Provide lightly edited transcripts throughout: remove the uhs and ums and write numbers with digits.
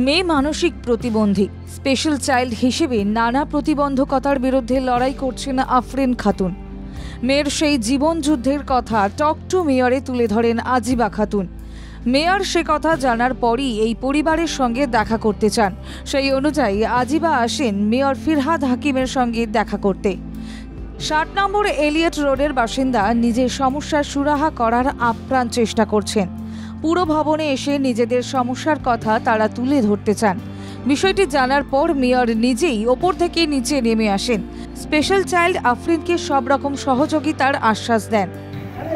মেয়ে মানসিক প্রতিবন্ধী, স্পেশাল চাইল্ড হিসেবে নানা প্রতিবন্ধকতার বিরুদ্ধে লড়াই করছেন আফরিন খাতুন। মেয়ের সেই জীবন যুদ্ধের কথা টক টু মেয়রে তুলে ধরেন আজিবা খাতুন। মেয়র সে কথা জানার পরই এই পরিবারের সঙ্গে দেখা করতে চান। সেই অনুযায়ী আজিবা আসেন মেয়র ফিরহাদ হাকিমের সঙ্গে দেখা করতে। 60 নম্বর এলিয়ট রোডের বাসিন্দা নিজের সমস্যার সুরাহা করার আপ্রাণ চেষ্টা করছেন। পুরো ভবনে এসে নিজেদের সমস্যার কথা তারা তুলে ধরতে চান। বিষয়টি জানার পর মেয়র নিজেই ওপর থেকে নিচে নেমে আসেন। স্পেশাল চাইল্ড আফরিনকে সব রকম সহযোগিতার আশ্বাস দেন।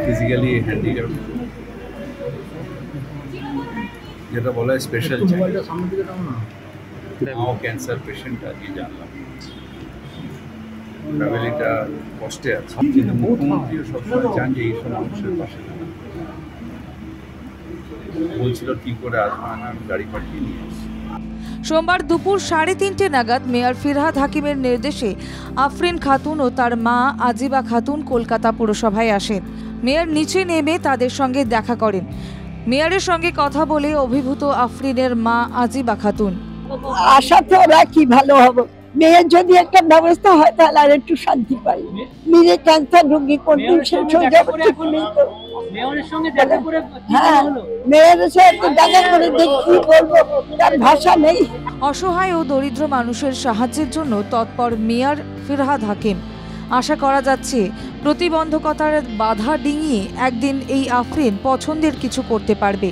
ফিজিক্যালি হ্যান্ডিক্যাপ যেটা বলা হয় স্পেশাল চাইল্ড, ক্যান্সার পেশেন্ট আজকে জানলাম। ফ্যামিলিটা কষ্টে আছে, কিন্তু মুখ্যমন্ত্রীও সবসময় চান যে এইসব মানুষের পাশে বলছিল কি করে আসবে, আমি গাড়ি পাঠিয়ে নিয়ে আসি। সোমবার দুপুর 3:30 নাগাদ মেয়র ফিরহাদ হাকিমের নির্দেশে আফরিন খাতুন ও তার মা আজিবা খাতুন কলকাতা পুরসভায় আসেন। মেয়র নিচে নেমে তাদের সঙ্গে দেখা করেন। মেয়রের সঙ্গে কথা বলে অভিভূত আফরিনের মা আজিবা খাতুন। আশা তো ওরা কি ভালো হবে, মেয়ের যদি একটা ব্যবস্থা হয় তাহলে আর একটু শান্তি পাই। নিজে ক্যান্সার রোগী কোনদিন শেষ হয়ে যাবে ঠিক নেই তো। মেয়রের সঙ্গে দেখা করে হ্যাঁ, মেয়ের সাথে দেখা করে দেখি বলবো, তার ভাষা নেই। অসহায় ও দরিদ্র মানুষের সাহায্যের জন্য তৎপর মেয়র ফিরহাদ হাকিম। আশা করা যাচ্ছে প্রতিবন্ধকতার বাধা ডিঙিয়ে একদিন এই আফরিন পছন্দের কিছু করতে পারবে।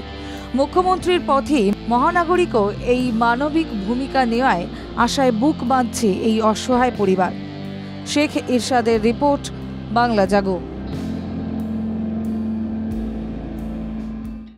মুখ্যমন্ত্রীর পথে মহানাগরিকও এই মানবিক ভূমিকা নেওয়ায় আশায় বুক বাঁধছে এই অসহায় পরিবার। শেখ ইরশাদের রিপোর্ট, বাংলা জাগো।